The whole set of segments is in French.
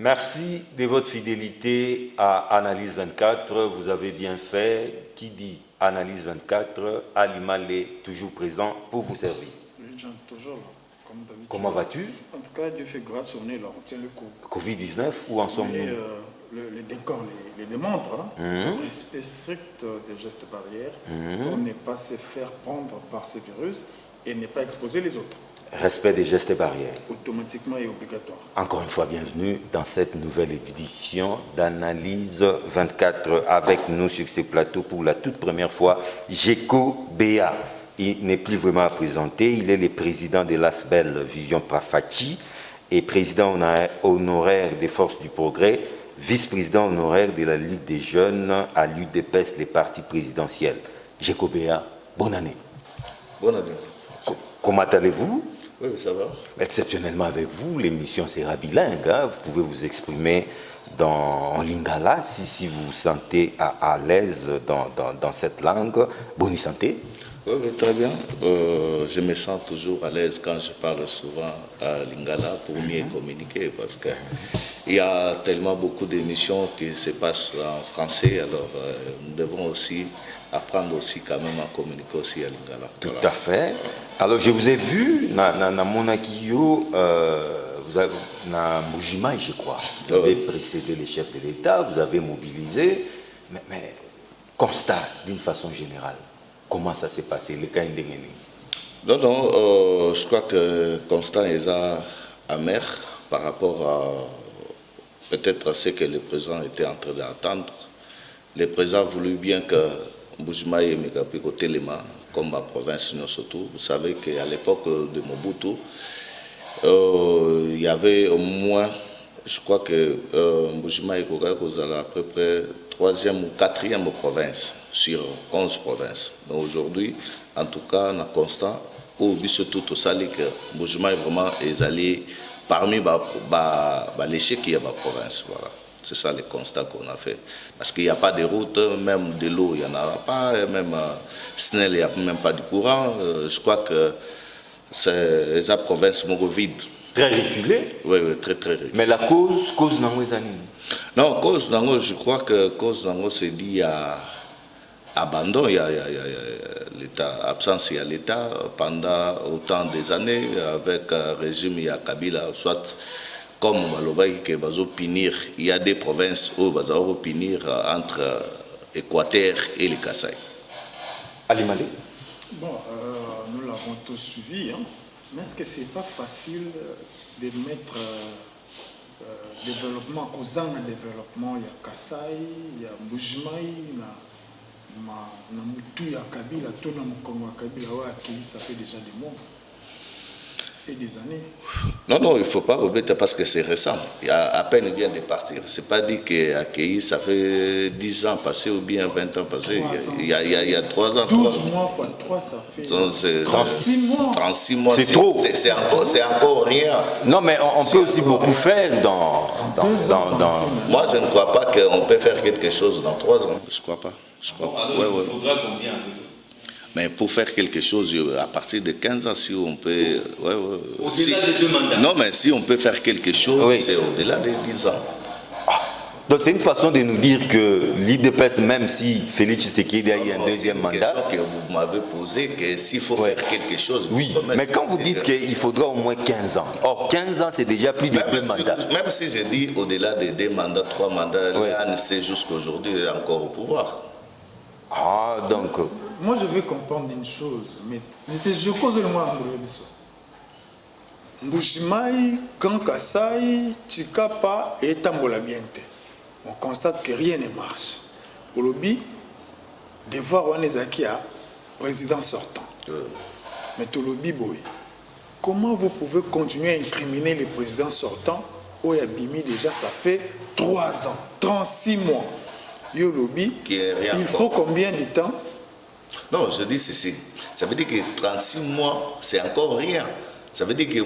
Merci de votre fidélité à Analyse 24. Vous avez bien fait. Qui dit Analyse 24, Alimal est toujours présent pour vous servir. Oui, Jean, toujours là, comme d'habitude. Comment vas-tu? En tout cas, Dieu fait grâce, on est là, on tient le coup. Covid-19, où en sommes-nous? Les décors les démontrent. Hein. Respect strict des gestes barrières pour ne pas se faire prendre par ces virus et ne pas exposer les autres. Respect des gestes barrières. Automatiquement et obligatoire. Encore une fois, bienvenue dans cette nouvelle édition d'Analyse 24. Avec nous sur ce plateau pour la toute première fois, Jeko Béa. Il n'est plus vraiment à présenter. Il est le président de l'ASBEL Vision Prafachi et président honoraire des Forces du Progrès, vice-président honoraire de la Ligue des Jeunes à l'UDPS, les partis présidentiels. Jeko Béa, bonne année. Bonne année. Comment allez-vous? Oui, ça va. Exceptionnellement avec vous, l'émission sera bilingue. Hein? Vous pouvez vous exprimer en lingala si vous vous sentez à l'aise dans cette langue. Bonne santé. Oui, très bien. Je me sens toujours à l'aise quand je parle souvent à lingala pour mieux communiquer parce qu'il y a tellement beaucoup d'émissions qui se passent en français. Alors, nous devons aussi apprendre aussi quand même à communiquer aussi à lingala. Tout à fait. Alors, je vous ai vu dans Monakio, vous avez dans Mujimai, je crois. Vous avez précédé les chefs de l'État, vous avez mobilisé, mais constat d'une façon générale. Comment ça s'est passé, le cas indéniable? Non, je crois que Constant est amer par rapport à peut-être à ce que le président était en train d'attendre. Le président a voulu bien que Mbujimayi et Megapiko Telema, comme ma province surtout. Vous savez qu'à l'époque de Mobutu, il y avait au moins, je crois que Mbujimayi et Megapiko à peu près 3e ou 4e province sur 11 provinces. Mais aujourd'hui, en tout cas, on a constat, où surtout tout ça, que Mbujimayi vraiment est allé parmi les chefs qui y a ma province. Voilà. C'est ça le constat qu'on a fait. Parce qu'il n'y a pas de route, même de l'eau, il n'y en a pas, même SNEL, il n'y a même pas de courant. Je crois que c'est la province vide. Très reculée? Oui, très reculée. Mais la cause n'en est anime. Non, cause nango, je crois que cause nango c'est dit à abandon, il y a l'État, absence, il y a l'État pendant autant des années avec un régime, il y a Kabila, soit comme Malobaï qui va punir, il y a des provinces où va punir entre Équateur et le Kasaï. Ali Malé. Bon, nous l'avons tous suivi, hein. Mais est-ce que c'est pas facile de mettre développement, causant un développement, il y a Kasaï, il y a Mbujimayi, il y a Mutu, il y a Kabila, tout le monde Kabila, ça fait déjà des mois et des années. Non, il ne faut pas remettre parce que c'est récent. Il y a à peine il vient de partir. Ce n'est pas dit qu'Accueilli, ça fait 10 ans passés ou bien 20 ans passés. Il y a 3 ans. 12 mois fois 3, ça fait 36 mois. 36 mois. C'est trop. C'est encore rien. Non, mais on peut aussi beaucoup faire dans... Moi, je ne crois pas qu'on peut faire quelque chose dans 3 ans. Je ne crois pas. Alors, il faudra combien? Mais pour faire quelque chose, à partir de 15 ans, si on peut... Au-delà des 2 mandats. Non, mais si on peut faire quelque chose, c'est au-delà de 10 ans. Donc c'est une façon de nous dire que l'IDPS, même si Félix Tshisekedi a eu un 2e mandat... C'est une question que vous m'avez posée, que s'il faut faire quelque chose... Oui, mais quand vous dites qu'il faudra au moins 15 ans, or 15 ans c'est déjà plus de 2 mandats. Même si je dis au-delà de 2 mandats, 3 mandats, Léane c'est jusqu'aujourd'hui encore au pouvoir. Ah, donc... Moi, je veux comprendre une chose, mais c'est je cause le moins Mbujimayi, quand Kasaï, Tchikapa et Tambola Biente. On constate que rien ne marche. Au lobby, de voir Wanezaki à président sortant. Mais au lobby, boy, comment vous pouvez continuer à incriminer le président sortant au Yabimi déjà, ça fait 3 ans, 36 mois. Yo lobby, il faut combien de temps? Non, je dis ceci. Ça veut dire que 36 mois, c'est encore rien. Ça veut dire que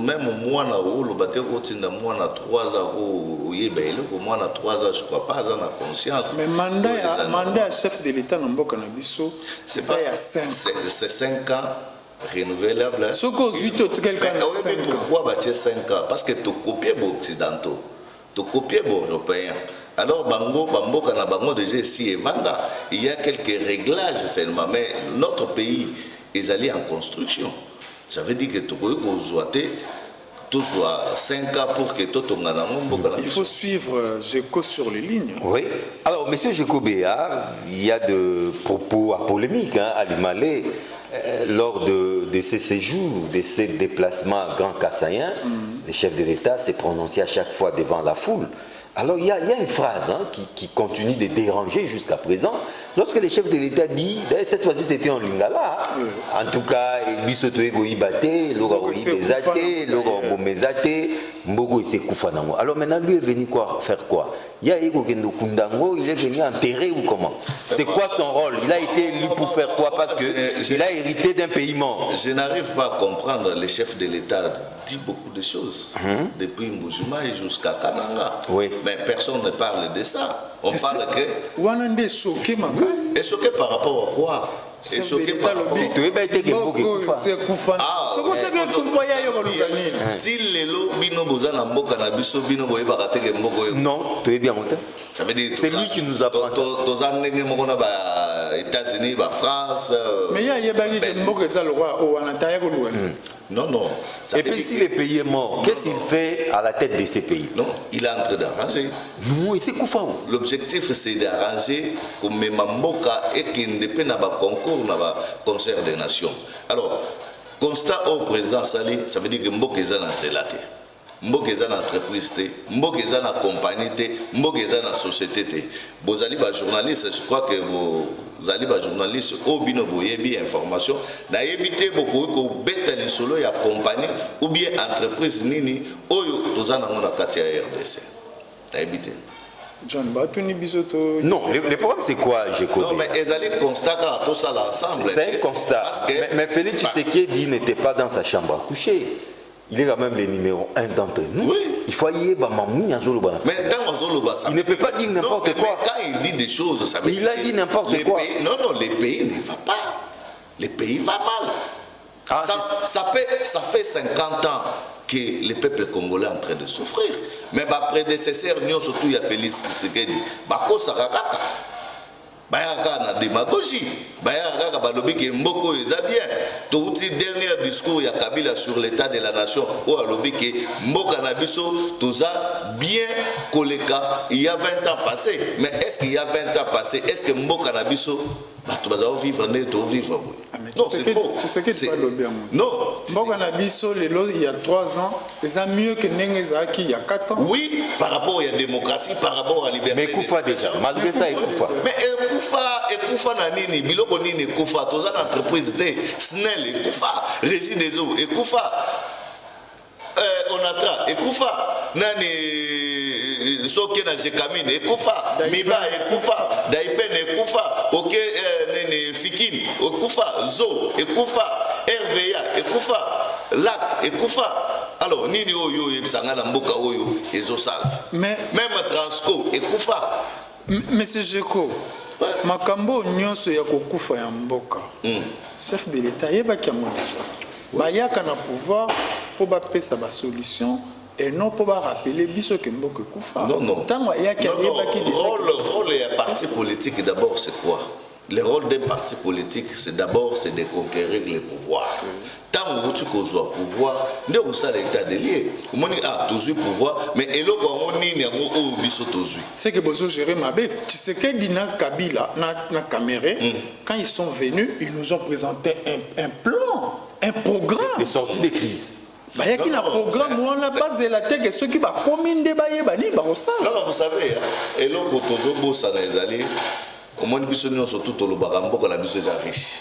même moi, le bateau, moi, 3 ans, moi, 3 ans, je ne crois pas, dans la conscience. Mais mandat chef de l'État, c'est 5 ans renouvelable. Ce qu'on dit, quelqu'un Pourquoi 5 ans? Parce que tu copies les Occidentaux. to copier les Européens. Alors, Bango, Kana Bango déjà ici et Vanda, il y a quelques réglages seulement, mais notre pays est allé en construction. Ça veut dire que tu peux tout soit 5 ans pour que tout il faut suivre Géco sur les lignes. Oui. Alors, M. Géco Béa, il y a de propos polémiques à l'Imalé lors de ces séjours, de ces déplacements à Grand Kassaïen. Le chef de l'État s'est prononcé à chaque fois devant la foule. Alors il y a une phrase qui continue de déranger jusqu'à présent. Lorsque le chef de l'État dit, cette fois-ci c'était en Lingala, en tout cas, Bisoto Egoï Bate, Lora Bezate, Lora Mezate, Mbogo et Sekoufanango. Alors maintenant lui est venu faire quoi? Il y a Ego Kendo Kundango, il est venu enterrer ou comment? C'est quoi son rôle? Il a été élu pour faire quoi? Parce qu'il a hérité d'un pays mort. Je n'arrive pas à comprendre, le chef de l'État dit beaucoup de choses, depuis Mbujima jusqu'à Kananga. Oui. Mais personne ne parle de ça. On parle que... Wanande est choqué, ma casse. Et choqué par rapport à quoi? Et choqué par rapport à... C'est Koufan. Ah, si lelo bino bozana mboka na biso bino boye bakateke mboko yo. Non, tu es bien monté. Ça veut dire c'est lui qui nous apprend. Tozanenge moko na ba États-Unis, ba France. Mais il y a bagi que mboka za le roi au anataya ko loué. Non, non. Et puis si le pays est mort, qu'est-ce qu'il fait à la tête de ces pays? Non, il est en train d'arranger. Non, c'est Koufao. L'objectif c'est d'arranger comme Mamboka et qu'il ne peut pas concours dans le concert des nations. Alors, constat au président Sali, ça veut dire que Mboka est en Télate. Mboka est en entreprise, Mboka est en compagnie, Mboka est en société. Vous allez les journalistes, je crois que vous allez les journalistes au bino boyebi information na éviter beaucoup ko beta li solo ya compagnie ou bien entreprise nini oyo tozana ngona kati ya RDC. Na éviter. John Batuni Bisoto. Non, le problème c'est quoi, Géco? Non, mais ils allaient constater tout ça l'ensemble. C'est un constat. Mais Félix Tshisekedi n'était pas dans sa chambre à coucher. Il est quand même le numéro 1 d'entre nous. Oui. Il faut y aller, mais dans il ne peut pas dire n'importe quoi. Quand il dit des choses, ça veut dire. Il a dit n'importe quoi. Non, non, les pays ne vont pas. Les pays vont mal. Ah, ça fait 50 ans que le peuple congolais est en train de souffrir. Mais ma prédécesseur, surtout, il y a Félix Tshisekedi. Bako Sarakaka. Bayaka na démagogie. Bayaka balobi ke mboko eza bien. Tout dernier discours ya Kabila sur l'état de la nation ou alobi ke mboka na biso toza bien koleka il y a 20 ans passé. Mais est-ce qu'il y a 20 ans passé, est-ce que mboka na biso tu vas vivre vivre? Non, c'est faux. Tu sais que c'est pas le bien. Non. Mboka na biso il y a 3 ans, c'est mieux que Nengezaki il y a 4 ans. Oui, par rapport à la démocratie, par rapport à la liberté. Mais Koufa déjà, malgré ça, il Koufa. Mais Koufa na nini, biloko nini Koufa, toza entreprise de Snell, Koufa, Régie des eaux, Koufa, Onatra, Koufa, nani soke na Jekamine, Koufa, Miba, Koufa, Daipen, Koufa, ok, nene Fikin, Koufa, Zo, Koufa, RVA, Koufa, Lac, Koufa. Alors, nini oyo ebisanga na mboka oyo ezosala. Mais même Transco, Koufa. Monsieur Géco, makambo nyonso ya kokufa ya mboka. Chef de l'État yebaki yango déjà. Bayaka na pouvoir pour bapesa ba solution et non pour rappeler biso ke mboka kufa. Non, non. Tango yaki yebaki déjà. Le rôle d'un parti politique d'abord c'est quoi? Le rôle d'un parti politique c'est d'abord de conquérir le pouvoir. Tant que tu as le pouvoir, ne vous savez l'état de lié. Vous avez le pouvoir, mais il y a c'est que vous gérez ma bête. Tu sais que Dina Kabila, na Cameroun, quand ils sont venus, ils nous ont présenté un plan, un programme. Les sorties de crise. Il y a un programme où on a basé la tête et ceux qui vont commander, non, vous savez, et là, quand vous avez les alliés, au moins, nous sommes surtout au Barambo, quand la mission est riche.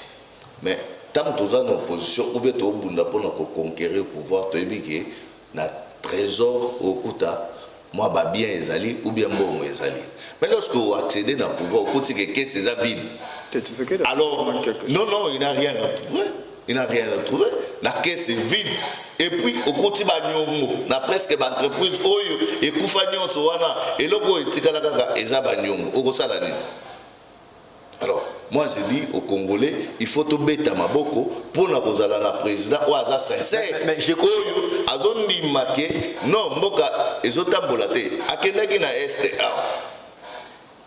Mais tant que nous sommes en opposition, ou bien nous sommes pour conquérir le pouvoir, tu as dit que le trésor au Kouta, moi, bien les alliés, ou bien bon les alliés. Mais lorsque vous accédez dans le pouvoir, vous dites que c'est vide. Alors, non, non, il n'a rien à trouver. Il n'a rien à trouver. La caisse est vide. Et puis, au côté de la presque entreprise, et Koufanion, et logo, et Tikalaka, et Zabagnon, au Rosalani. Alors, moi je dis aux Congolais, il faut tout bêta maboko pour na kozala na président ou aza sincère. Mais je crois azondi maké non mboka ezotambola te akendaki na este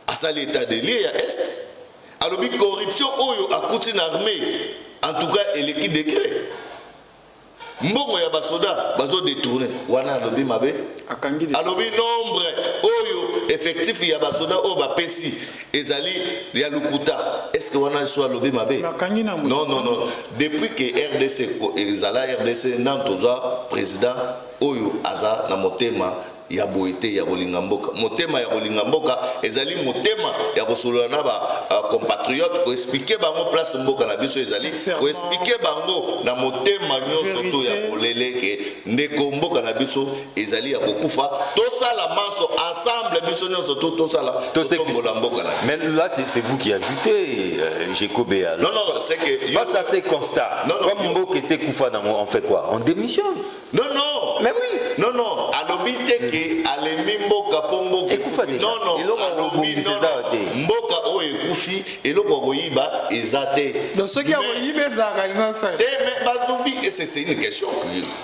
asali état de lieu ya est alobi corruption oyo akuti na armée en tout cas eleki décret mbongo ya basoda bazo détourner wana alobi mabe alobi nombre oyo effectif ya basoda o ba pesi ezali ya lukuta est-ce que wana so alobi mabe non non non depuis que RDC ezala RDC nantoza président oyo aza na motema ya boete ya kolinga mboka motema ya kolinga mboka ezali motema ya kosolola na ba compatriote ko expliquer bango place mboka na biso ezali ko expliquer bango na motema nyonso to ya koleleke ndeko mboka na biso ezali ya kokufa to sala manso ensemble biso nyonso to sala to tombola mboka na. Mais là c'est vous qui ajoutez Jekobea. Non non, c'est que face à ces constats comme mboka c'est kufa on fait quoi? On démissionne. Non non. Mais oui. Non non, alobite ke alemi mboka po mboka ekufa déjà. Non non, alobi mboka o ekufi eloko koyiba ezate. Donc ce qui a koyiba ezaka na ça. Mais balobi et c'est une question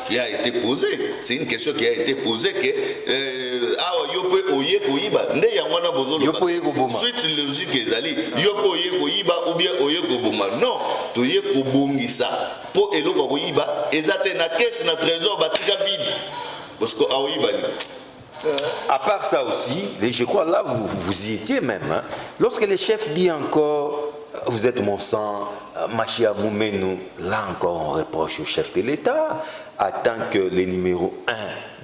qui a été posée. C'est une question qui a été posée que awa yo pe oye koyiba nde yango na bozolo. Yo pe oye koboma. Suite logique ezali. Yo pe oye koyiba ou bien oye koboma. Non, toye kobongisa. Po eloko koyiba ezate na caisse na trésor batika vide. Parce que à part ça aussi, je crois là vous y étiez même. Hein, lorsque le chef dit encore vous êtes mon sang, Machia Moumenou, là encore on reproche au chef de l'État, en tant que le numéro 1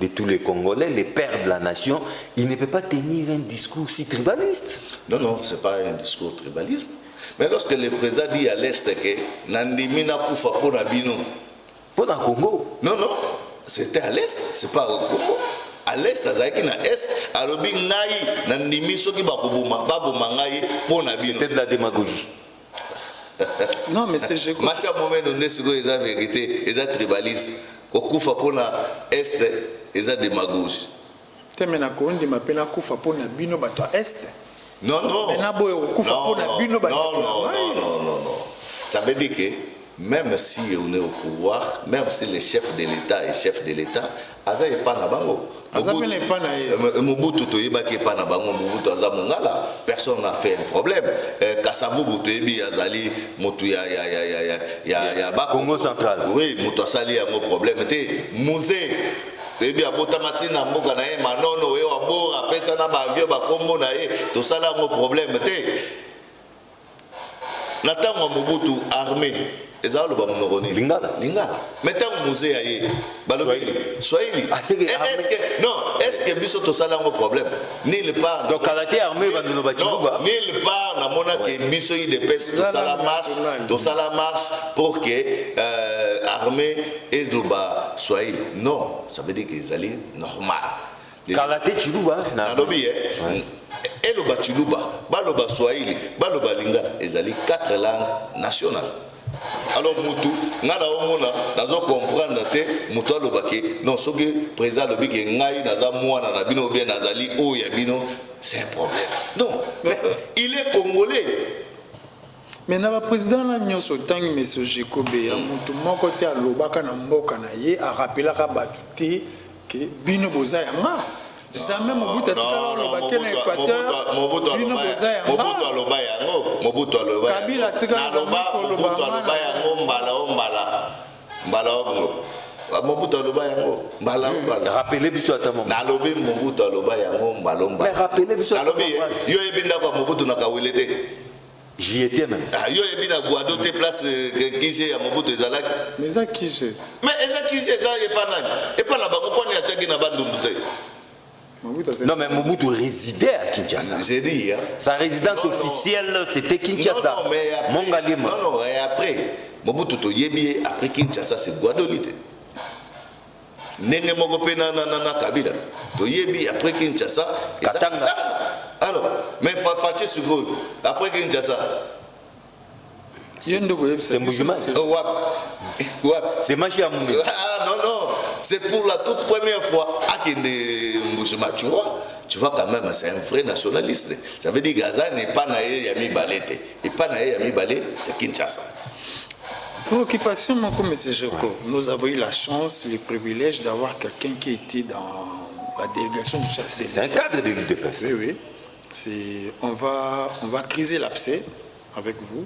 de tous les Congolais, les pères de la nation, il ne peut pas tenir un discours si tribaliste. Non, non, ce n'est pas un discours tribaliste. Mais lorsque le président dit à l'Est que Nandimina Koufa pour Nabino. Pour le Congo. Non, non, c'était à l'Est, c'est pas au Congo. À l'Est, à Est, à l'Obi Naï, Nandimi Soki Bakobuma, Baboma Naï, pour Nabino. C'était de la démagogie. Non, mais c'est je crois. Macha Momeno Nesiko, ils ont vérité, ils ont tribalisme. Koufa pour l'Est, ils ont démagogie. Temena Kondi m'appelle Koufa pour Nabino, bato Est. Non, non. Non, non, non. Ça veut dire que même si on est au pouvoir, même si le chef de l'État est chef de l'État, Aza n'est pas na bango. Mobutu toyeba ki pas na bango, Mobutu Aza Mongala, personne n'a fait un problème. Kassavou Boutebi Azali, Motu ya Congo central. Oui, Motu Asali a un problème. Musée. Et bien, Botamati na mboka na ye manono e wabo apesa na ba avion ba kombo na ye to sala mo problème te. Na tango Mobutu armée ezalo ba mnoroni Lingala. Mais tango musée ya ye balobi Swahili. Est-ce que biso to sala mo problème ni le pas. Donc kalaté armée ba no ba chibuba. Ni le pas na mona ke biso yi de pes to sala marche pour que armée ezloba Swahili. Non, ça veut dire que c'est normal. Kalaté chiluba na lobi eloba chiluba, baloba Swahili, baloba Lingala, ezali 4 langues nationales. Alors mutu ngana omona nazo comprendre te mutu aloba ke non soki président lobi ke ngai naza mwana na bino bien nazali o ya bino, c'est un problème. Non, mais il est congolais. Mais na président la nyonso tangi monsieur Jekobea mutu moko te alobaka na mboka na ye a rappelaka batu te que bino boza yanga. Jamais Mobutu atikala oloba ke na Équateur. Bino boza yanga. Mobutu aloba yango, Mobutu aloba. Kabila tikala Mobutu aloba yango mbala. Mobutu aloba yango mbala. Rappelez biso ata moment. Na lobi Mobutu aloba yango mbala. Mais rappelez biso. Na lobi yo ebinda kwa Mobutu na kawelete. J'y étais même. Yo ebina guado te place kije ya Mobutu ezalaki. Mais ça kije. Mais eza kije ça est pas nani. Et pas là-bas pourquoi ni achaki na bandundu te. Non mais Mobutu résidait à Kinshasa. J'ai dit hein. Sa résidence officielle c'était Kinshasa. Non mais après, non et après Mobutu to yebi après Kinshasa c'est Guadolite. Nenge moko pe na Kabila. To yebi après Kinshasa Katanga. Alors mais Fachi Sugo après Kinshasa. C'est Mbujima. C'est Machia Moumenou. Ah non, c'est pour la toute première fois à Mbujima, tu vois. tu vois quand même, c'est un vrai nationaliste. Ça veut dire que Gaza n'est pas naïe Yami Balete. Et pas naïe Yami Balé, c'est Kinshasa. Préoccupation, mon comme M. Joko, nous avons eu la chance, le privilège d'avoir quelqu'un qui était dans la délégation du chassé. C'est un cadre de l'UDPS. Oui, oui. On va criser l'abcès avec vous.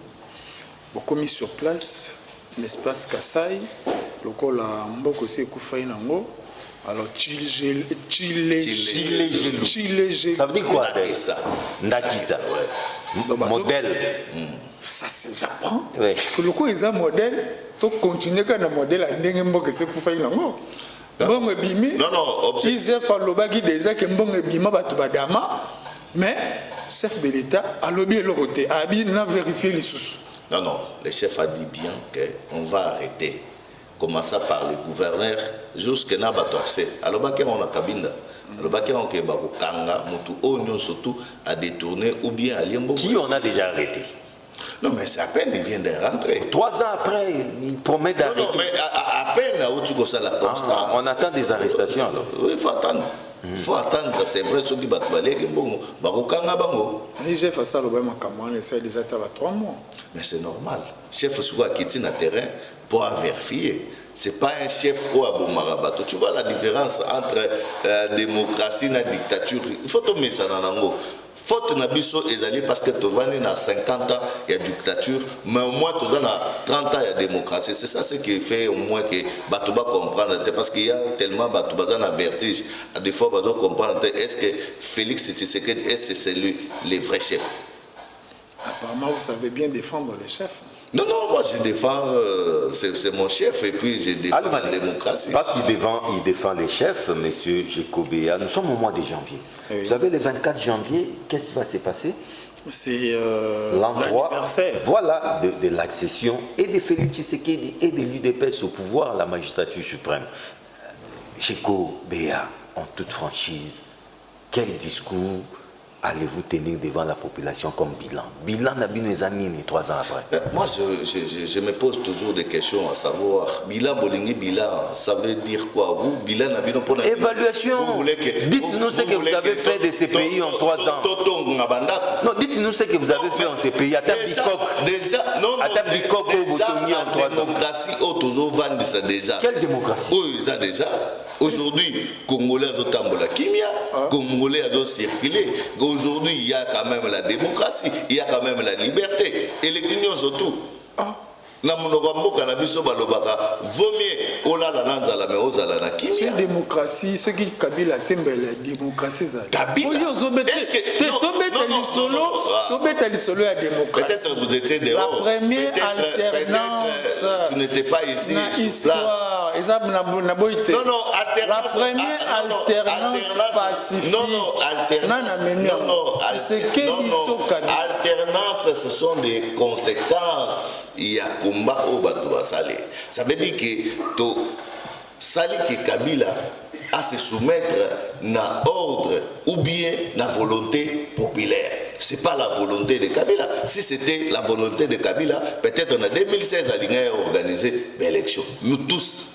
Beaucoup mis sur place, l'espace Kassai, le col à Mboko Sekoufaï Nango. Alors, Chile. Ça veut dire quoi? Ndakisa. Modèle. Ça, j'apprends. Ouais. Parce que le coup, ils ont un modèle, tu continues quand un modèle à Ndengembo Sekoufaï Nango. Bon, bimi. Non, ils ont fait le bagage déjà que bon, bima, batubadama. Mais, chef de l'État, a lobby le côté. Abi n'a vérifié les sous. Non, le chef a dit bien qu'on va arrêter. Commençant par le gouverneur jusqu'à Nabatouassé. Alors, on a Kabinda. Alors, on a Kanga, Moutou, Onyo, surtout, à détourner ou bien à Liembo. Qui on a déjà arrêté? Non, mais c'est à peine, il vient de rentrer. 3 ans après, il promet d'arrêter. Non, mais à peine, la constat. On attend des arrestations alors. Oui, il faut attendre. Il faut attendre, c'est vrai, ceux qui battent les gens, le chef a ça, le ça déjà 3 mois. mais c'est normal. Le chef a quitté le terrain pour vérifier. Ce n'est pas un chef ou un marabato. Tu vois la différence entre démocratie et la dictature. Il faut te mettre ça dans l'angle. Faute nabiso ezali parce que tovani na 50 ans il y a dictature, mais au moins tu as 30 ans il y a démocratie. C'est ça ce qui fait au moins que Batouba comprendre parce qu'il y a tellement Batouba dans la vertige. À des fois Batouba comprendre est-ce que Félix Tshisekedi est-ce que c'est lui le vrai chef? Apparemment vous savez bien défendre les chefs. Non, moi je défends, c'est mon chef et puis je défends la démocratie. Parce qu'il défend les chefs, M. Jekobea. Nous sommes au mois de janvier. Oui. Vous savez, le 24 janvier, qu'est-ce qui va se passer? C'est l'endroit voilà, de l'accession et de Félix Tshisekedi et de l'UDPS au pouvoir à la magistrature suprême. Jekobea, en toute franchise, quel discours allez-vous tenir devant la population comme bilan? Bilan n'a bien les années 3 ans après. Moi, je me pose toujours des questions à savoir, bilan, bolingi, bilan, ça veut dire quoi? Vous, bilan n'a bien pour évaluation. Dites-nous ce que vous avez fait de ces pays en 3 ans. Non, dites-nous ce que vous avez fait en ces pays. À déjà, non, en démocratie, déjà. Quelle démocratie? Oui, ça déjà. Aujourd'hui, Congolais ont tambola kimia, Congolais ont circulé. Aujourd'hui, il y a quand même la démocratie, il y a quand même la liberté. Et les clients surtout. Na monogambo cannabis balobaka vaut mieux olala nanzala mais ozala na kimia. C'est démocratie, ce qui Kabila tembele démocratie ça. Kabila. La démocratie. Peut-être vous étiez dehors. La première alternance. Tu n'étais pas ici. Histoire. Non, alternance. La première alternance pacifique. Alternance, ce sont des conséquences. Il y a combat au bateau à Salé. Ça veut dire que Sali qui Kabila à se soumettre à ordre ou bien la volonté populaire. Ce n'est pas la volonté de Kabila. Si c'était la volonté de Kabila, peut-être en 2016, il a organisé l'élection. Nous tous.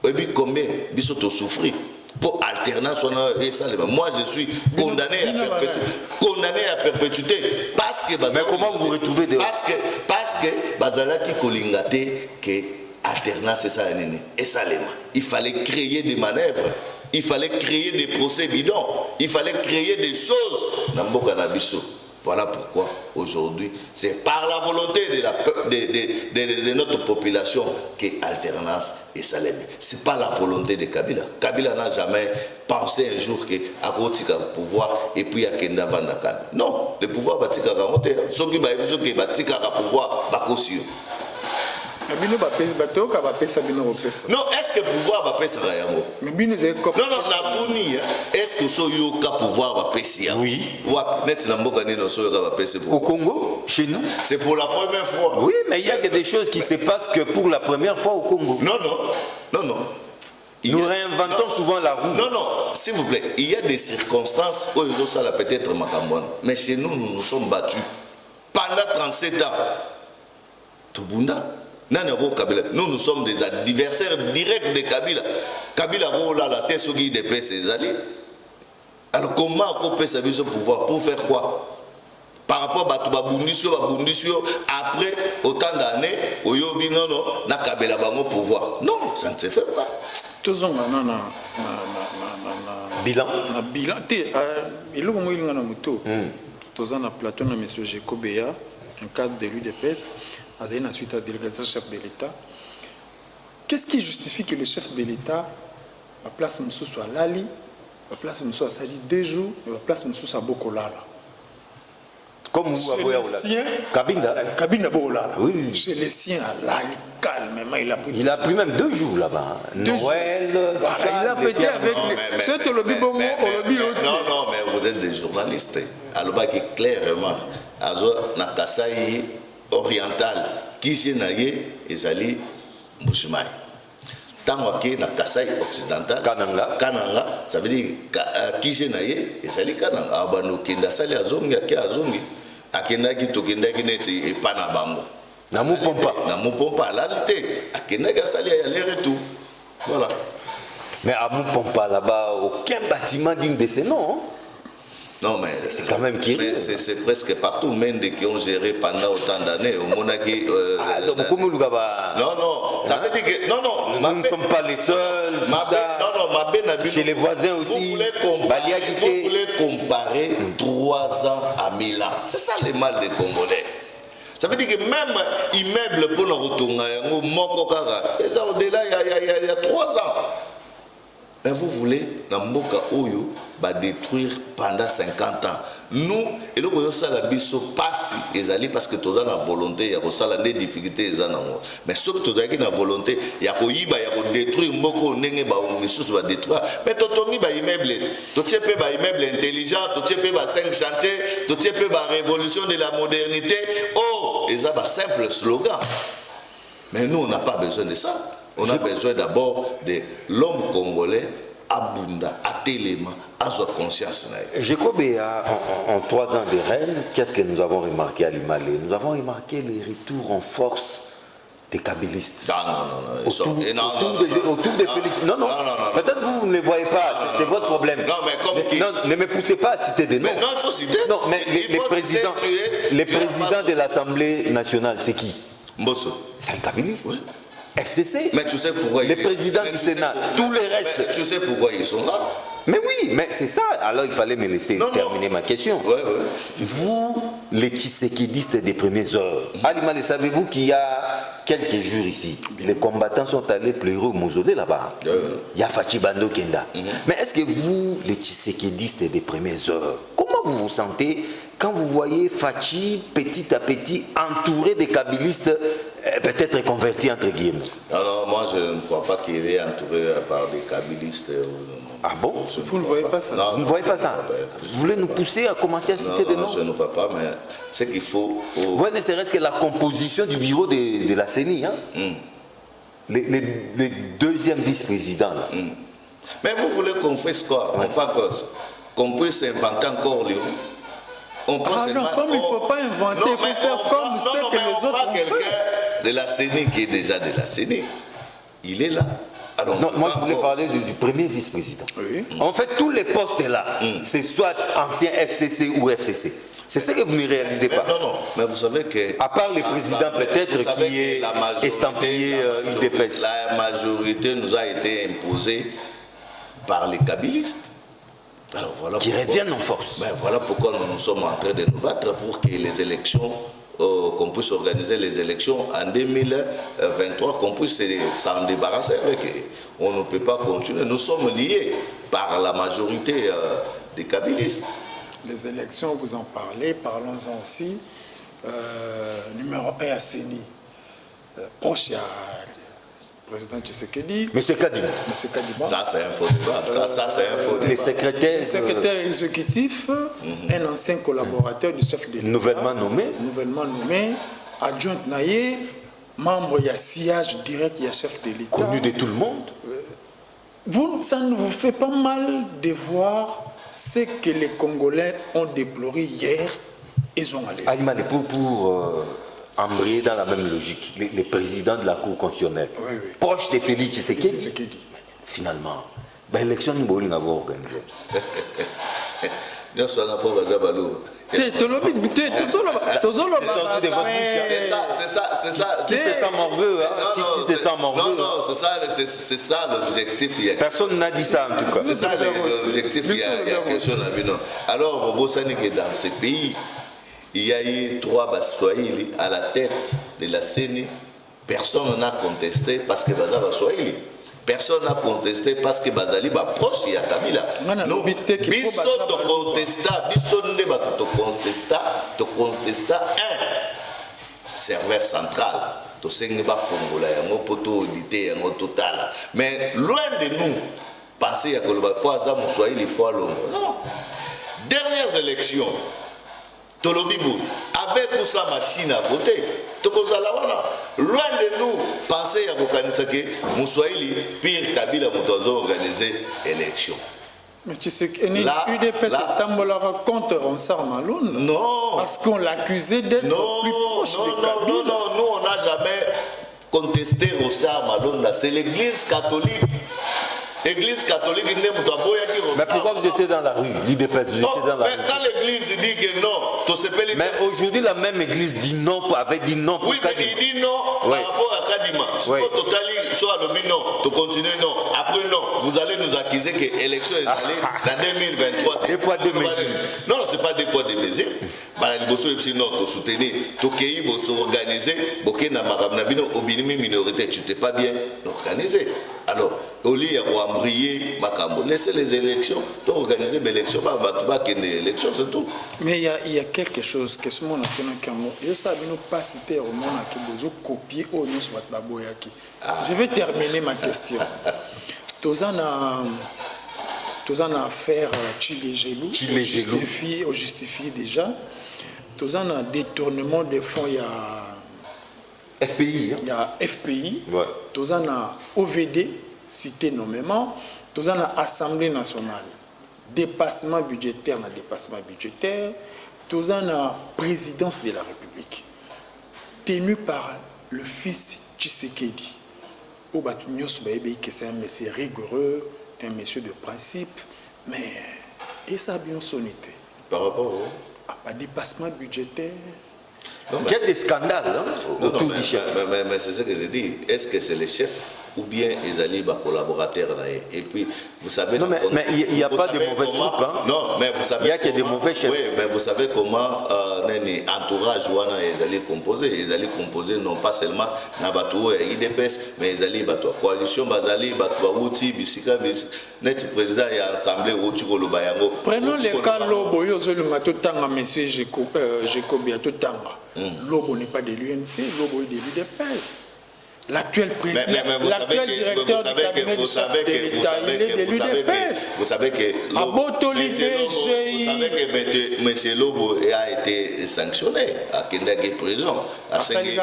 Et puis combien nous souffrir pour alternance. Moi, je suis condamné à perpétuité. Parce que mais comment vous vous retrouvez dehors? Parce que Bazalaki Kolingate que alternance c'est ça. Et ça, il fallait créer des manœuvres. Il fallait créer des procès bidons. Il fallait créer des choses dans Mboka Nabiso. Voilà pourquoi aujourd'hui, c'est par la volonté de notre population que alternance est salémée. Ce n'est pas la volonté de Kabila. Kabila n'a jamais pensé un jour qu'à Kotika pouvoir et puis à Kenda Vandakan. Non, le pouvoir va tika kamote. Ceux qui va tika pouvoir bakosio. Non, est-ce que le pouvoir va passer à Yango? Non, est-ce que le pouvoir va passer à Yango? Oui. Au Congo, chez nous? C'est pour la première fois. Oui, mais il y a des choses qui se passent que pour la première fois au Congo. Non. Nous réinventons souvent la roue. Non, s'il vous plaît, il y a des circonstances où ils ont ça peut-être Macambouane. Mais chez nous, nous nous sommes battus pendant 37 ans. Tobunda. Nous sommes des adversaires directs de Kabila. Kabila, la tête sur qui déplace ses alliés. Alors comment on peut servir ce pouvoir? Pour faire quoi? Par rapport à Babundisio, après autant d'années, Oyobi non, na Kabela Bango pouvoir. Non, ça ne se fait pas. Tous on a bilan. Na bilan. Il y a un moto. Tous on a plateau na Monsieur Jeko Béa, un cadre de l'UDPS, à la suite à la délégation chef de l'État. Qu'est-ce qui justifie que le chef de l'État, la place Moussou soit Lali, la place Moussou a sali 2 jours, et la place Moussou a Bokolala? Comme Chez les siens, Kabinda Bokolala. Oui. Chez les siens, à Lali, calmement, il a pris même 2 jours là-bas. Noël, voilà, il a fêté avec c'est le Bibongo, non, mais vous êtes des journalistes. Alors, clairement, Azo Nakasai oriental, qui s'est naïe, et Zali Mouchimai. Tant que na Kasai occidental, Kananga, ça veut dire Kishenaye, et ça dit Kananga, Abano Kinda Sali Azongi, Azongi, Akenda qui Tokenda qui n'est pas Nabango. Namou Pompa, la réalité, Akenda Sali a l'air-retour. Voilà. Mais à Moupompa là-bas, aucun bâtiment digne de ce nom. Non, mais c'est quand même qui c'est presque partout, même des qui ont géré pendant autant d'années. Au Monaki. Donc, non, ça veut dire que. Non, nous ne sommes pas les seuls. Chez les voisins aussi. Vous voulez comparer 3 ans à 1000 ans. C'est ça le mal des Congolais. Ça veut dire que même immeuble pour le retour, au-delà, il y a 3 ans. Mais vous voulez, dans Mboka Oyo, détruire pendant 50 ans. Nous, et donc, ça la biso passe, parce que tous la volonté, il y a des difficultés. Mais ce que tous la volonté, il y a détruire Mboko, va détruire. Mais tu as immeuble, tu as immeuble intelligent, tu as 5 chantiers, tu as révolution de la modernité. Oh, et ça, c'est un simple slogan. Mais nous, on n'a pas besoin de ça. On a besoin d'abord de l'homme congolais à Bunda, à Téléma, à sa conscience. Jekobéa, en 3 ans de règne, qu'est-ce que nous avons remarqué à l'Imalé? Nous avons remarqué les retours en force des kabylistes. Autour de Félix. Non. Peut-être que vous ne les voyez pas, c'est votre problème. Non, mais comme qui... Non, ne me poussez pas à citer des noms. Mais non, il faut citer. Non, mais les présidents de l'Assemblée nationale, c'est qui? Mbosso. C'est un kabyliste. Oui. FCC, mais tu sais pourquoi les présidents du Sénat, tous les restes. Mais tu sais pourquoi ils sont là? Mais oui, mais c'est ça. Alors il fallait me laisser terminer ma question. Ouais. Vous, les Tshisekidistes des premières heures, Alimale, savez-vous qu'il y a quelques jours ici, les combattants sont allés pleurer au mausolée là-bas. Il y a Fachi Bando Kenda. Mais est-ce que vous, les Tshisekidistes des premières heures, comment vous vous sentez quand vous voyez Fachi petit à petit entouré des kabylistes, peut-être convertis entre guillemets? Alors moi je ne crois pas qu'il est entouré par des kabylistes. Ah bon? Vous ne voyez pas ça? Vous ne voyez pas ça? Vous voulez nous pousser à commencer à citer des noms? Je ne vois pas, mais c'est qu'il faut... Vous voyez, ne serait-ce que la composition du bureau de la CENI, hein? Les deuxièmes vice-présidents. Mais vous voulez qu'on fasse quoi? On fasse quoi? Qu'on puisse inventer encore les... Non, comme il ne faut pas inventer, il faut faire comme ce que les autres ont fait. Quelqu'un de la CENI qui est déjà de la CENI, il est là. Alors, non, moi je voulais parler du premier vice-président. Oui. En fait, tous les postes là, c'est soit ancien FCC ou FCC. C'est ce que vous ne réalisez pas. Non, mais vous savez que... À part le président peut-être qui est estampillé UDPS. La majorité nous a été imposée par les kabylistes. Alors, voilà qui reviennent en force. Ben, voilà pourquoi nous sommes en train de nous battre pour que les élections, qu'on puisse organiser les élections en 2023, qu'on puisse s'en débarrasser avec eux. On ne peut pas continuer. Nous sommes liés par la majorité des kabylistes. Les élections, vous en parlez, parlons-en aussi. Numéro 1 à CENI, proche à président Tshisekedi. Monsieur Kadima. Ça, c'est un faux débat. Ça, c'est un faux débat. Le secrétaire exécutif, un ancien collaborateur du chef de l'État. Nouvellement nommé, adjoint Naye, membre, il y a sillage direct, il y a chef de l'État. Connu de tout le monde. Ça ne vous fait pas mal de voir ce que les Congolais ont déploré hier. Ils ont allé. Alimane, pour embrayer dans la même logique, les présidents de la Cour constitutionnelle, proches de Félix Tshisekedi, finalement, l'élection nous avons organisée. Nous sommes là pour Bazabalou. C'est ça, morveux. C'est ça, morveux. Non, c'est ça l'objectif. Personne n'a dit ça en tout cas. C'est ça l'objectif. Il y a quelque chose à dire. Alors, au Bossani, dans ce pays, il y a eu 3 Swahili à la tête de la CENI. Personne n'a contesté parce que Bazaba Swahili. Personne n'a contesté parce que Bazali va proche de Kabila. Nous, biso te contesta un serveur central. To sengi ba fongola yango poto audité yango total. Mais loin de nous, penser à Koloba Poaza Moussouaïli fois long. Non. Dernières élections. Tolobibou, avec ou sa machine à voter, loin de nous, pensez à Bokanisake, Moussouaïli, pire Kabila Moutozo organiser élection. Mais tu sais que l'UDPS est contre Ronsard Maloun. Non. Parce qu'on l'accusait d'être plus proche de Kabila. Non, nous on n'a jamais contesté Ronsard Maloun. C'est l'église catholique. L'église catholique, mais pourquoi vous étiez dans la rue, l'UDPS, vous étiez dans la rue. Quand l'église dit que non, mais aujourd'hui la même église dit non, avait dit non pour Kadima. Oui, mais il dit non par rapport à Kadima. Si soit le non, tu continues non. Après non, vous allez nous accuser que l'élection est allée dans 2023. Des poids, deux mesures. Non, ce n'est pas des poids, des mesures. Non, tu soutenir, tu organiser, au minorité, tu n'es pas bien organisé. Alors, au lieu de briller, laissez les élections, tu organiser les élections, l'élection, c'est tout. Mais il y a quelque chose que ce monde a je sais pas citer au monde qui a copié au nous sur la boyaki. Je vais terminer ma question. Tous en affaire Chile-Gelou, on justifie déjà. Tous en a détournement des fonds, il y a FPI. Il y a FPI, ouais. Tous en a OVD, cité nommément, tous en a Assemblée nationale, dépassement budgétaire, tous en a présidence de la République, tenu par le fils Tshisekedi. C'est un monsieur rigoureux, un monsieur de principe, mais et ça a bien sonné. Par rapport à dépassement budgétaire. Il y a des scandales autour du chef. Mais c'est ce que je dis. Est-ce que c'est le chef ou bien les alliés collaborateurs? Et puis, vous savez... Non, mais il n'y a pas de mauvaises troupes. Hein. Non, mais vous savez... Il y a que des mauvais chefs. Oui, mais vous savez comment entourage les alliés composés. Les alliés composés non pas seulement Nabatou et IDPS, mais les alliés Batou. Coalition Bazali, Batou, Outi, Bissika, net président et assemblée Outi Kolobayango. Prenons le cas Lobo, Yozolu Matotanga, monsieur Jekobia Totanga. Lobo n'est pas de l'UNC, Lobo est de l'UDPS. L'actuel président, l'actuel directeur du cabinet du chef de l'État, il est de l'UDPS. Vous savez que M. Lobo a été sanctionné à Kendake prison, à Sengi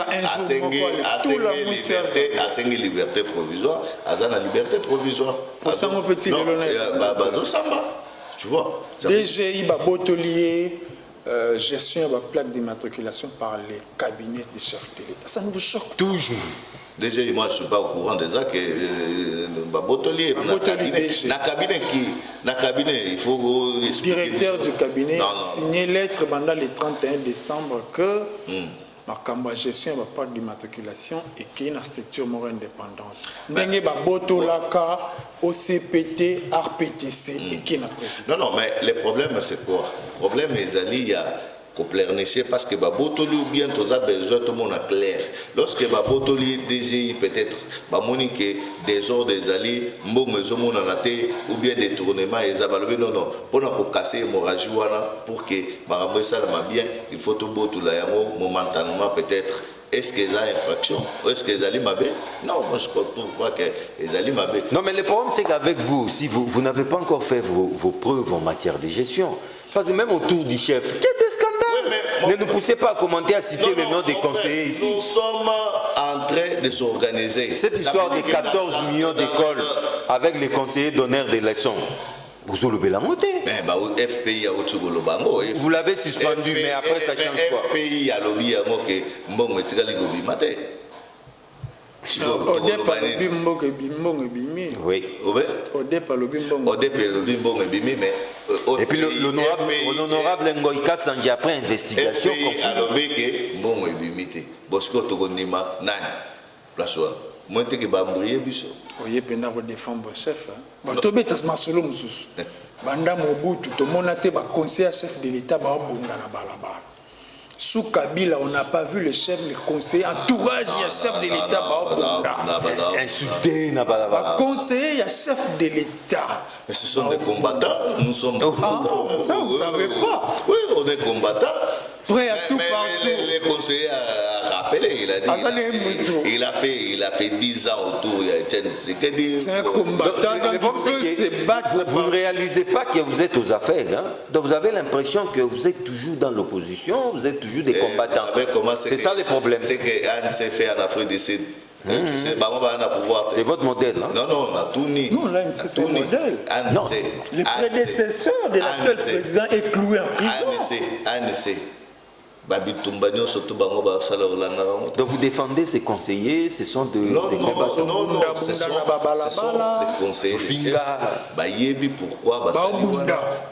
liberté provisoire, à Zana liberté provisoire. Pour ça, mon petit tu vois. DGI, Botolier. Gestion de la plaque d'immatriculation par les cabinets des chefs de l'État. Ça nous choque. Toujours. Déjà, moi, je ne suis pas au courant de ça que Botolier, na cabinet, il faut expliquer. Directeur du cabinet a signé lettre pendant le 31 décembre que ma gestion de la plaque d'immatriculation et qu'il y a une structure indépendante. Ndenge Botolaka, OCPT, RPTC et qui n'a président. Non, mais le problème, c'est quoi? Le problème, il y a Coplernicien parce que Botoli ou bien tous a besoin, tout le monde est clair. Lorsque Botoli, DGI, peut-être, Monique, des ordres des alliés, ou bien détournement, non, pour casser l'hémorragie, pour que Marambo Salama bien, il faut tout momentanément peut-être. Est-ce qu'ils ont infraction? Est-ce qu'ils allaient m'aber? Non, moi je trouve pas qu'ils allaient m'aber. Non, mais le problème c'est qu'avec vous aussi, vous n'avez pas encore fait vos preuves en matière de gestion. Parce que même autour du chef, il y a des scandales. Oui, ne nous poussez pas à commenter, à citer le nom des conseillers ici. Nous sommes en train de s'organiser. Cette histoire de 14 millions d'écoles avec les conseillers d'honneur des leçons. Vous avez la montée. FPI a vous l'avez suspendu, mais après ça change quoi? FPI a lobby à moi que Mbongo Tigali Gobi Maté. Au départ, le Mbongo Bimi. Oui. Au départ, le Mbongo Bimi, mais Et puis l'honorable Ngoïka Sanji, après investigation, alors que bon est limité. Parce que tu connais ma nani, place où moi tu es bambrié biso. Oui, puis nous défendre chef. Tu es tas masolo mususu. Banda Mobutu, tout le monde a été conseiller chef de l'État, ba bunda na balabala. Sous Kabila, on n'a pas vu le chef, le conseiller, entourage, il y a chef de l'État, insulté, conseiller, il y a chef de l'État. Mais ce sont des combattants, nous sommes combattants. Ça, vous ne savez pas. Oui, on est combattants. Prêt à tout partout. Les conseillers a rappelé, il a dit, il a fait 10 ans autour, c'est un combattant, vous ne réalisez pas que vous êtes aux affaires, hein? Donc vous avez l'impression que vous êtes toujours dans l'opposition, vous êtes toujours des combattants. C'est ça le problème. C'est qu'Anne s'est fait en Afrique du Sud. C'est votre modèle. Hein? Non, on a tout ni. Non, là, c'est un modèle. Non. Le prédécesseur de l'actuel président est cloué en prison. Anne sait. Donc vous défendez ces conseillers, ce sont des combattants. Non, ce sont des conseillers. Pourquoi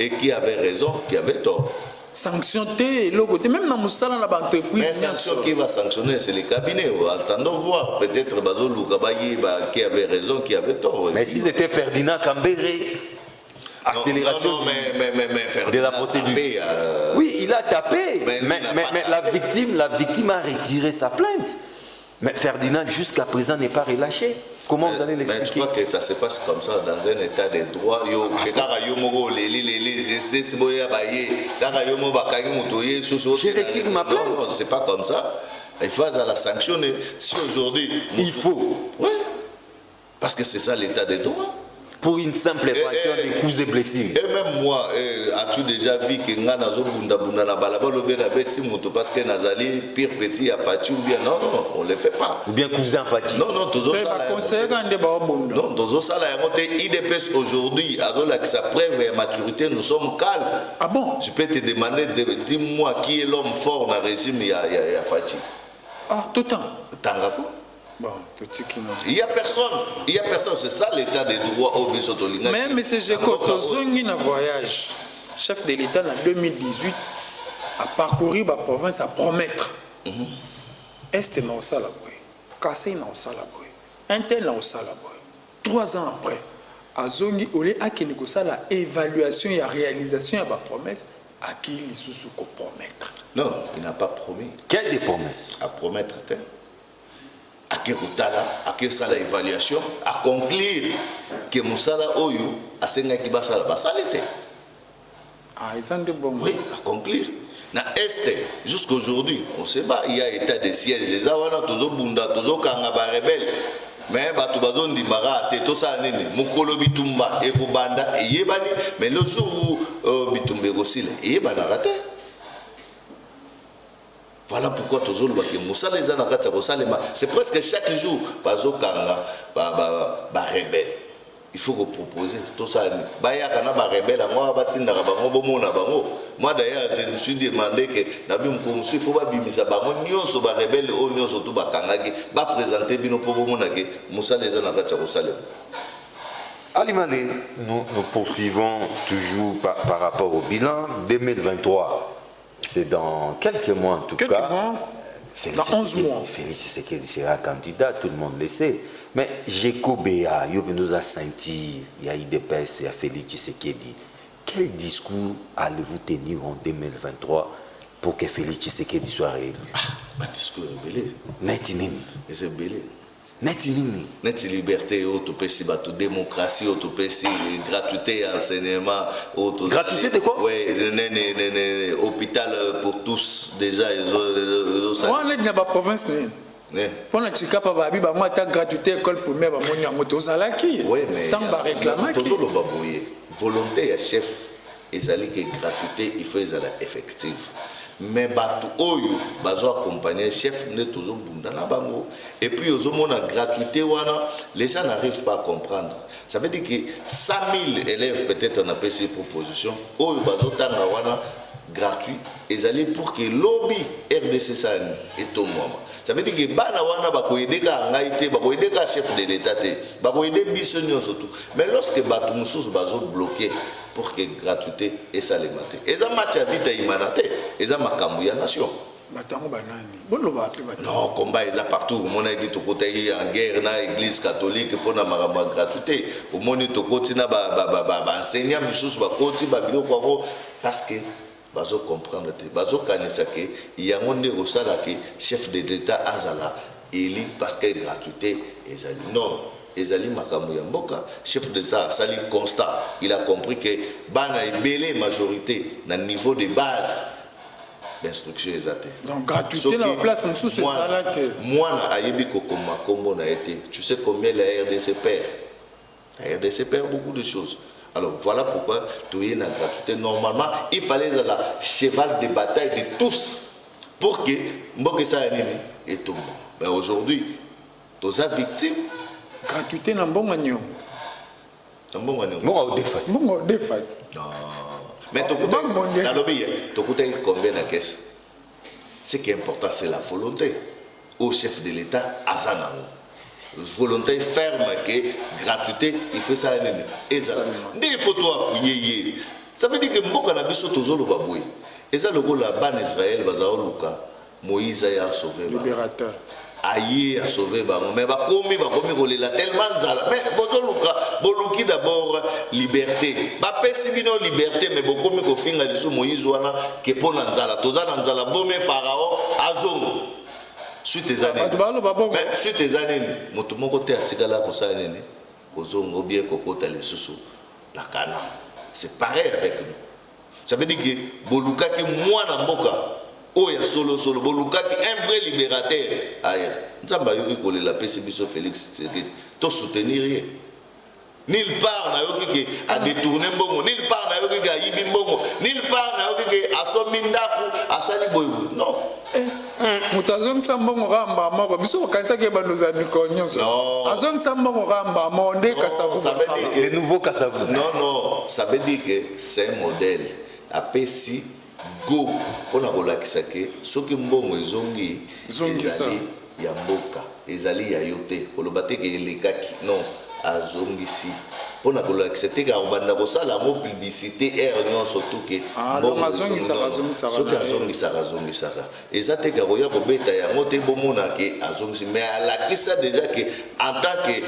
et qui avait raison, qui avait tort. Sanctionner le côté, même dans Moussala, la entreprise. Mais sanction qui va sanctionner, c'est les cabinets. Attendons voir. Peut-être Bazo Loukabaye qui avait raison, qui avait tort. Mais si c'était Ferdinand Cambéré, accélération de la procédure. Oui, il a tapé, mais la victime a retiré sa plainte. Mais Ferdinand, jusqu'à présent, n'est pas relâché. Comment vous allez l'expliquer? Je crois que ça se passe comme ça dans un état de droit. Je retire ma plainte. Non, c'est pas comme ça. Il faut la sanctionner. Si aujourd'hui... Il faut. Oui. Parce que c'est ça l'état de droit. Pour une simple infraction de coups et blessures. Et même moi, as-tu déjà vu que Nganazo Bunda na balabala parce que Nazali pire petit à Fati ou bien non, on ne le fait pas. Ou bien cousin Fati. Non, tous ça non, tous ça IDPS aujourd'hui, avec sa preuve et maturité, nous sommes calmes. Ah bon? Je peux te demander, dis-moi qui est l'homme fort dans le régime, il y a Fati. Ah, tout le temps. Tangapo. Bon, il n'y a personne, c'est ça l'état des droits au Bissotolina. Mais M. Jeko, Tozongi na voyage, chef de l'État en 2018, a parcouru la province à promettre. Est na Osalaboy, Kassé na Osalaboy, Intel na Osalaboy. 3 ans après, Azongi Olé a la évaluation et la réalisation de la promesse à qui il sous promettre. Non, il n'a pas promis. Quelle des promesses? À promettre, à que l'évaluation, à conclure que Moussala Oyo a senga qui basala basalite. Ah, ils sont de bons. Oui, à conclure. Na Est, jusqu'aujourd'hui, on sait pas, il y a état de siège. Les Awana, Tozo Bunda, Tozo Kangaba rebelle. Mais Batu Bazon di Mara, Tetosa Nene, Mukolo Bitumba, Eko Banda, et Yebani. Mais le jour où Bitumbe Gossile, Yebana raté. Voilà pourquoi toujours c'est presque chaque jour bazo kanga ba rebelle. Il faut proposer tout ça. Baya kana ba rebelle moi batinda bango bomona bango. Moi d'ailleurs je me suis demandé que nabi mkonsu il faut ba bimisa bango nyonso ba rebelle o nyonso tout ba kanga ki ba présenter bino po bomona ke Moussa les na kata ko salem. Alimane, nous poursuivons toujours par rapport au bilan 2023. C'est dans quelques mois en tout cas. Dans 11 mois. Félix Tshisekedi sera candidat, tout le monde le sait. Mais Jeko Béa, il nous a senti, il y a IDPS, il y a Félix Tshisekedi. Quel discours allez-vous tenir en 2023 pour que Félix Tshisekedi soit réélu? Un discours belé. Netinini. C'est belé. Netinini. Net liberté, autopécie, démocratie, autopécie, gratuité, enseignement, gratuité de quoi? Oui, hôpital pour tous, déjà, ils ont on est dans la province. Pour la Tchikapa, il y a une gratuité école primaire, il y a une oui, mais tant de réclamation. Volonté, chef, ils allaient que gratuité, il faut être effectif. Mais batu oyo bazo accompagner chef ne toujours bunda na bango et puis aux hommes la gratuité wana les gens n'arrivent pas à comprendre. Ça veut dire que 100 000 élèves peut-être on a fait ces propositions oyo bazo tanga wana gratuit et aller pour que lobby RDC Sani est au moment. Ça veut dire que bana wana bako aider ka ngaité bako aider ka chef de l'état bako aider bisonio surtout. Mais lorsque batu mususu bazo bloqué pour que gratuité et ça les maté. Eza match vite imanate, eza makambu ya nation. Batango banani. Bolo ba appeler batango. Non, combat eza partout. Mon a dit to côté en guerre na église catholique pour na makambu gratuité. Au moni to kotina ba enseignant mususu ba koti ba bilo kwa parce que bazo comprendre te bazo kanisa ke yango nde osala ke chef de l'état azala eli parce que gratuité ezali non ezali makambo ya mboka chef de l'état sali constat il a compris que bana ebele majorité na niveau de base d'instruction ezate donc gratuité na place sous ce salate moi na ayebi kokoma kombo na été tu sais combien la RDC perd la RDC perd beaucoup de choses. Alors voilà pourquoi tu es la gratuité. Normalement, il fallait la cheval de bataille de tous pour que Mbokesa et tout. Mais aujourd'hui, tu es victime. Gratuité n'a bon agneau. Bon agneau. Bon défait. Bon défait. Non. Mais tu coûtes combien la caisse? Ce qui est important, c'est la volonté. Au chef de l'État, Azanango. Volonté ferme que gratuité il fait ça et ça des photos appuyer ça veut dire que mboka na biso tozolo baboui et ça le go la ban Israël bazao luka Moïse a sauvé libérateur aïe a sauvé ba mais ba komi kolela tellement zala mais bozo luka boluki d'abord liberté ba pesi bino liberté mais bokomi ko finga liso Moïse wana ke pona nzala tozana nzala vome pharaon azongo suite des années mais suite des années moto moko te atikala ko sa nene ko zongo bien ko kota les sous la kana c'est pareil avec nous ça veut dire que boluka ki mwana mboka oya solo boluka ki un vrai libérateur aya nzamba yoki ko la pesi biso Félix to soutenir rien nulle part na yoki ke a détourner mbongo nulle part na yoki ke a yibi mbongo nulle part na yoki ke asomi ndaku asali boybu non Mutazong sambongo ramba moko biso kanisa ke bandoza mikonyonso azong sambongo ramba monde kasavu les nouveaux kasavu non ça veut dire que c'est un modèle apesi go ona kolakisa ke soki mbongo ezongi ezali ya mboka ezali ya yote kolobate ke elekaki non azongisi pona kolakisa te ka obanda kosala mo publicité erreur surtout que donc azongisa eza te ka roya kobeta yango te bomona ke azongisi mais alakisa déjà que en tant que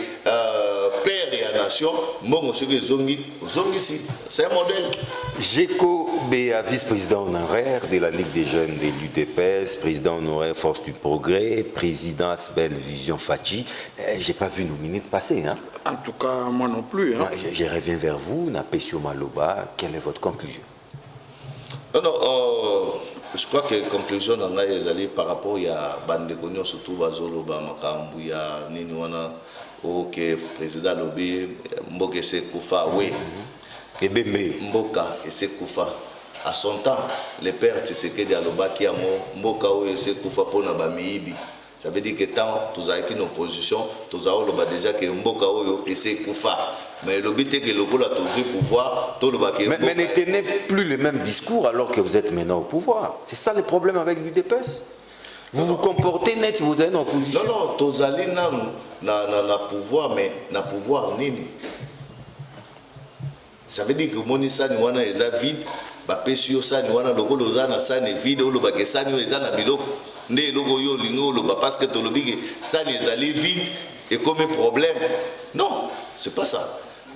père et la nation mbongo soki zongisi c'est un modèle. Jeko Béa, vice-président honoraire de la Ligue des jeunes de l'UDPS, président honoraire Force du Progrès, président Asbel Vision Fachi. J'ai pas vu nos minutes passer. Hein? En tout cas, moi non plus. Hein? Je reviens vers vous, Napesio Maloba. Quelle est votre conclusion? Je crois que la conclusion par rapport à Bandegonion, surtout Bazolo, Makambu, Niniwana, le président Lobé, Mboke Sekoufa, oui. Et Bembe. Mboka et Sekoufa. À son temps, le père Tshisekedi Aloba qui a Mboka et Sekoufa pour Nabamiibi. Ça veut dire que tant tous avec une opposition, tous avons déjà que Mboka et Sekoufa. Mais le but est que le rôle a toujours pouvoir, tout le baquet. Mais ne tenez plus le même discours alors que vous êtes maintenant au pouvoir. C'est ça le problème avec l'UDPS. Vous vous comportez net, vous êtes en opposition. Non, tous allez na pouvoir, mais na pouvoir nini. Ça veut dire que mon sani wana eza vide, ba pesio sani wana logo lozana sani vide ou le baquet sani eza na biloko. Né logo yo lingo lo parce que to lobi que sani ezali vide et comme un problème. Non, c'est pas ça.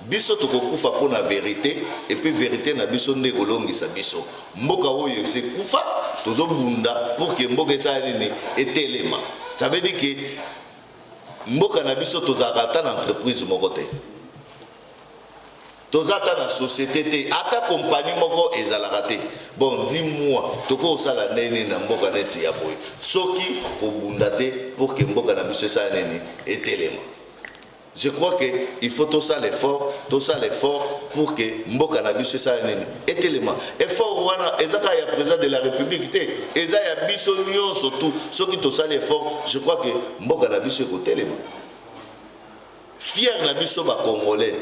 Biso to kokufa pour la vérité et puis vérité na biso nde kolongisa biso. Mboka oyo c'est kufa tozo bunda pour que mboka ça nene etelema. Ça veut dire que mboka na biso tozakata na entreprise moko te. Tozata na société te ata compagnie moko ezalaka te. Bon, dis-moi, toko osala nene na mboka neti ya boy. Soki obunda te pour que mboka na biso ça nene etelema. Je crois qu'il faut tout ça l'effort pour que Mboka na biso ça et tellement effort wana ezaka ya président de la République té eza ya biso nyon surtout ceux qui tout ça l'effort je crois que Mboka na biso ko tellement fier na biso ba congolais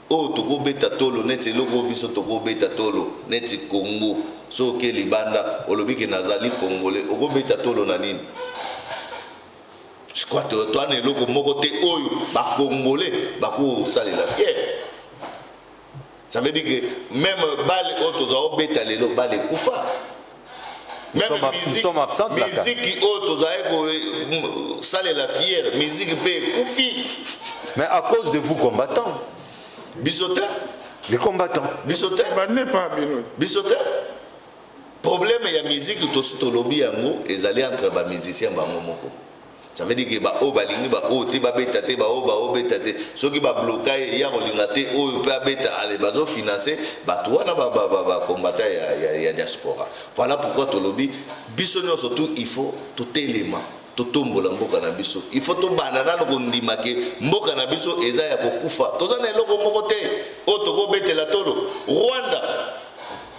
o toko beta tolo neti loko biso toko beta tolo neti Congo so ke libanda olobi ke nazali congolais oko beta tolo na nini. Je crois que toi ne loko moko te oyo ba congolais ba ko salela fier. Ça veut dire que même balle auto za beta lelo balle kufa. Même musique qui auto za ko salela fier, musique pe kufi. Mais à cause de vous combattants. Bisoté. Les combattants. Bisoté. Bisoté. Problème il y a musique tout to lobby yango ezali entre ba musiciens ba momoko. Ça veut dire que ba o balingi ba o te ba beta te ba o beta te soki ba bloquer ya kolinga te o pe beta ale bazo financer ba toi na ba combattant ya diaspora. Voilà pourquoi to lobby bisonyo surtout il faut tout élément totombola mboka na biso il faut to banana ko ndima ke mboka na biso eza ya kokufa tozana eloko moko te o to ko betela tolo Rwanda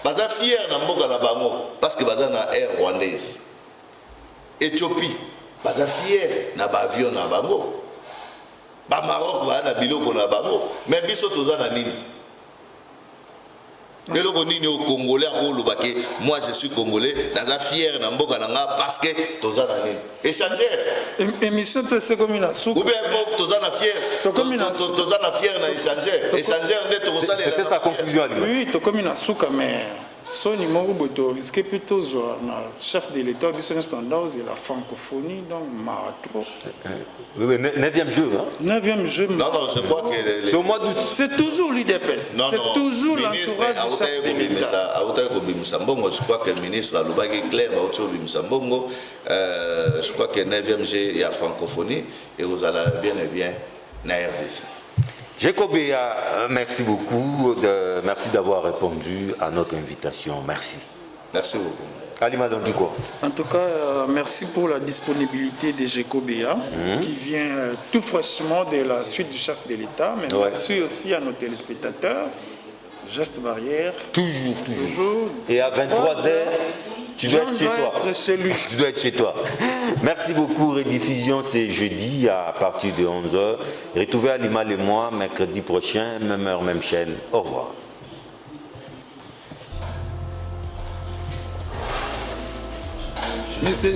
baza fier na mboka na bango parce que baza na air rwandaise. Éthiopie baza fier na ba avion na bango ba Maroc ba na biloko na bango mais biso tozana nini eloko nini au Congolais ko lobake moi je suis congolais naza fier na mboka na nga parce que tozana nini échanger émission peut se comme une soupe ou bien tozana fier tozana fier na échanger nde to sala c'était sa conclusion. Oui to comme une soupe mais Soni Moruboto risque plutôt le chef de l'État de son standard c'est la francophonie donc Maratro. Oui, 9e jeu. Hein? 9e jeu. Non, je crois que c'est au mois d'août. C'est toujours l'UDPS. C'est toujours l'entourage du chef de l'État. Je crois que le ministre Alobaki Claire je crois que 9e jeu il y a francophonie et vous allez bien et bien na RDC. Jacob Béa, merci beaucoup. Merci d'avoir répondu à notre invitation. Merci. Merci beaucoup. Alima Dondiko. En tout cas, merci pour la disponibilité de Jacob Béa, qui vient tout fraîchement de la suite du chef de l'État. Mais merci aussi à nos téléspectateurs. Geste barrière. Toujours. Et à 23h, tu dois être chez toi. Tu dois être chez toi. Merci beaucoup. Rediffusion, c'est jeudi à partir de 11h. Retrouvez Alima et moi mercredi prochain, même heure, même chaîne. Au revoir. Mais c'est